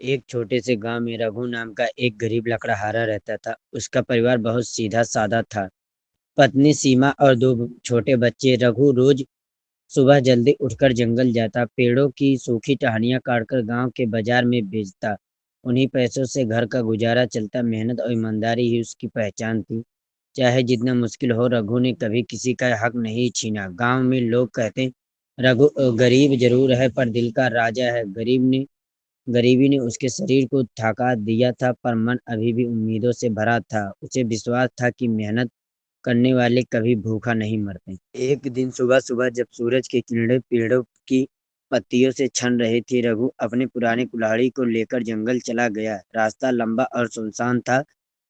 एक छोटे से गांव में रघु नाम का एक गरीब लकड़हारा रहता था। उसका परिवार बहुत सीधा सादा था। पत्नी सीमा और दो छोटे बच्चे। रघु रोज सुबह जल्दी उठकर जंगल जाता, पेड़ों की सूखी टहनियां काटकर गांव के बाजार में बेचता। उन्हीं पैसों से घर का गुजारा चलता। मेहनत और ईमानदारी ही उसकी पहचान थी। चाहे जितना मुश्किल हो, रघु ने कभी किसी का हक नहीं छीना। गांव में लोग कहते, रघु गरीब जरूर है पर दिल का राजा है। गरीबी ने उसके शरीर को थका दिया था, पर मन अभी भी उम्मीदों से भरा था। उसे विश्वास था कि मेहनत करने वाले कभी भूखा नहीं मरते। एक दिन सुबह सुबह जब सूरज की किरणें पेड़ों की पत्तियों से छन रही थी, रघु अपने पुराने कुल्हाड़ी को लेकर जंगल चला गया। रास्ता लंबा और सुनसान था।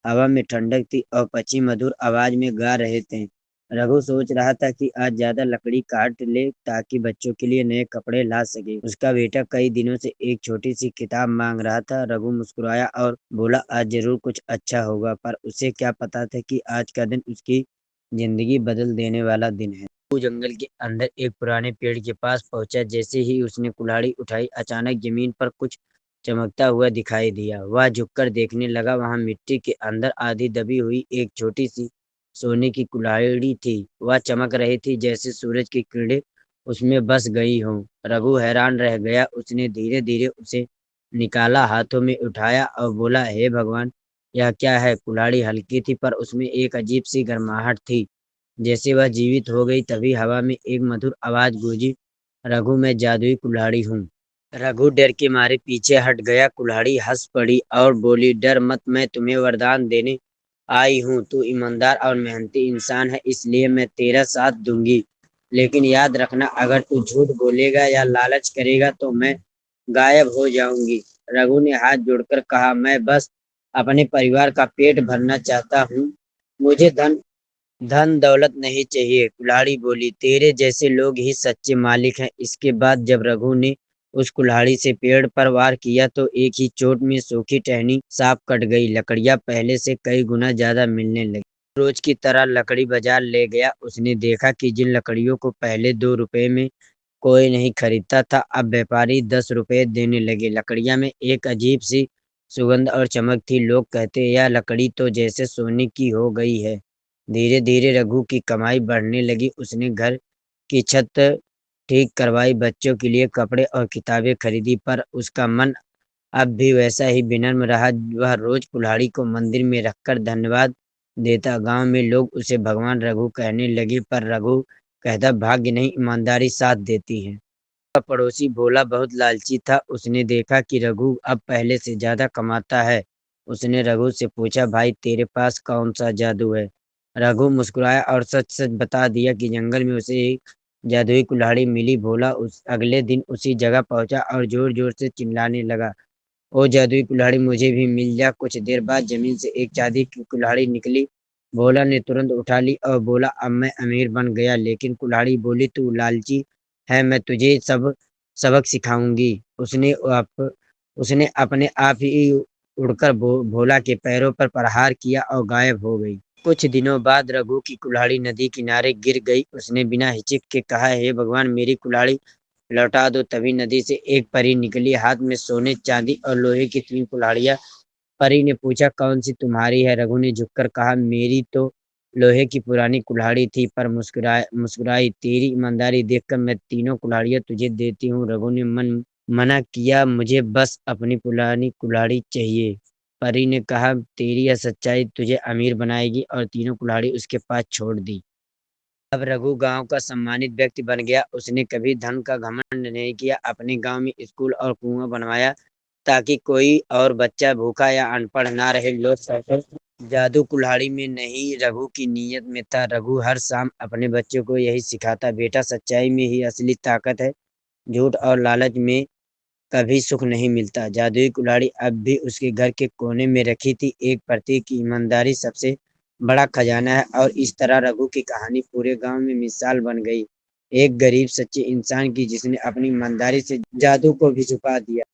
हवा में ठंडक थी और पक्षी मधुर आवाज में गा रहे थे। रघु सोच रहा था कि आज ज्यादा लकड़ी काट ले ताकि बच्चों के लिए नए कपड़े ला सके। उसका बेटा कई दिनों से एक छोटी सी किताब मांग रहा था। रघु मुस्कुराया और बोला, आज जरूर कुछ अच्छा होगा। पर उसे क्या पता था कि आज का दिन उसकी जिंदगी बदल देने वाला दिन है। वो जंगल के अंदर एक पुराने पेड़ के पास पहुंचा। जैसे ही उसने कुल्हाड़ी उठाई, अचानक जमीन पर कुछ चमकता हुआ दिखाई दिया। वह झुककर देखने लगा। वहां मिट्टी के अंदर आधी दबी हुई एक छोटी सी सोने की कुल्हाड़ी थी। वह चमक रही थी जैसे सूरज की किरणें उसमें बस गई हों। रघु हैरान रह गया। उसने धीरे धीरे उसे निकाला, हाथों में उठाया और बोला, हे भगवान, यह क्या है? कुल्हाड़ी हल्की थी पर उसमें एक अजीब सी गर्माहट थी, जैसे वह जीवित हो गई। तभी हवा में एक मधुर आवाज गूंजी, रघु, मैं जादुई कुल्हाड़ी हूँ। रघु डर के मारे पीछे हट गया। कुल्हाड़ी हंस पड़ी और बोली, डर मत, मैं तुम्हें वरदान देने आई हूँ। तू ईमानदार और मेहनती इंसान है, इसलिए मैं तेरा साथ दूंगी। लेकिन याद रखना, अगर तू झूठ बोलेगा या लालच करेगा तो मैं गायब हो जाऊंगी। रघु ने हाथ जोड़कर कहा, मैं बस अपने परिवार का पेट भरना चाहता हूँ। मुझे धन धन दौलत नहीं चाहिए। कुल्हाड़ी बोली, तेरे जैसे लोग ही सच्चे मालिक हैं। इसके बाद जब रघु ने उस कुल्हाड़ी से पेड़ पर वार किया तो एक ही चोट में सूखी टहनी साफ कट गई। लकड़ियां पहले से कई गुना ज्यादा मिलने लगी। रोज की तरह लकड़ी बाजार ले गया। उसने देखा कि जिन लकड़ियों को पहले 2 रुपए में कोई नहीं खरीदता था, अब व्यापारी 10 रुपए देने लगे। लकड़ियां में एक अजीब सी सुगंध और चमक थी। लोग कहते, यह लकड़ी तो जैसे सोने की हो गई है। धीरे धीरे रघु की कमाई बढ़ने लगी। उसने घर की छत ठीक करवाई, बच्चों के लिए कपड़े और किताबें खरीदी, पर उसका मन अब भी वैसा ही विनम्र रहा। वह रोज कुल्हाड़ी को मंदिर में रखकर धन्यवाद देता। गांव में लोग उसे भगवान रघु कहने लगे, पर रघु कहता, भाग्य नहीं, ईमानदारी साथ देती है। उसका पड़ोसी भोला बहुत लालची था। उसने देखा कि रघु अब पहले से ज्यादा कमाता है। उसने रघु से पूछा, भाई, तेरे पास कौन सा जादू है? रघु मुस्कुराया और सच सच बता दिया कि जंगल में उसे एक जादुई कुल्हाड़ी मिली। भोला उस अगले दिन उसी जगह पहुंचा और जोर जोर से चिल्लाने लगा, ओ जादुई कुल्हाड़ी, मुझे भी मिल जा। कुछ देर बाद जमीन से एक चांदी की कुल्हाड़ी निकली। भोला ने तुरंत उठा ली और बोला, अब मैं अमीर बन गया। लेकिन कुल्हाड़ी बोली, तू लालची है, मैं तुझे सब सबक सिखाऊंगी। उसने अपने आप ही उड़कर भोला के पैरों पर प्रहार किया और गायब हो गई। कुछ दिनों बाद रघु की कुल्हाड़ी नदी किनारे गिर गई। उसने बिना हिचक के कहा, हे भगवान, मेरी कुल्हाड़ी लौटा दो। तभी नदी से एक परी निकली, हाथ में सोने, चांदी और लोहे की 3 कुल्हाड़ियां। परी ने पूछा, कौन सी तुम्हारी है? रघु ने झुककर कहा, मेरी तो लोहे की पुरानी कुल्हाड़ी थी। पर मुस्कुराई, तेरी ईमानदारी देखकर मैं तीनों कुल्हाड़ियां तुझे देती हूँ। रघु ने मना किया, मुझे बस अपनी पुरानी कुल्हाड़ी चाहिए। परी ने कहा, तेरी यह सच्चाई तुझे अमीर बनाएगी, और तीनों कुल्हाड़ी उसके पास छोड़ दी। अब रघु गांव का सम्मानित व्यक्ति बन गया। उसने कभी धन का घमंड नहीं किया। अपने गांव में स्कूल और कुआं बनवाया ताकि कोई और बच्चा भूखा या अनपढ़ ना रहे। लोग कहते, जादू कुल्हाड़ी में नहीं, रघु की नीयत में था। रघु हर शाम अपने बच्चों को यही सिखाता, बेटा, सच्चाई में ही असली ताकत है। झूठ और लालच में कभी सुख नहीं मिलता। जादुई कुल्हाड़ी अब भी उसके घर के कोने में रखी थी। एक प्रतीक की ईमानदारी सबसे बड़ा खजाना है। और इस तरह रघु की कहानी पूरे गांव में मिसाल बन गई, एक गरीब सच्चे इंसान की जिसने अपनी ईमानदारी से जादू को भी छुपा दिया।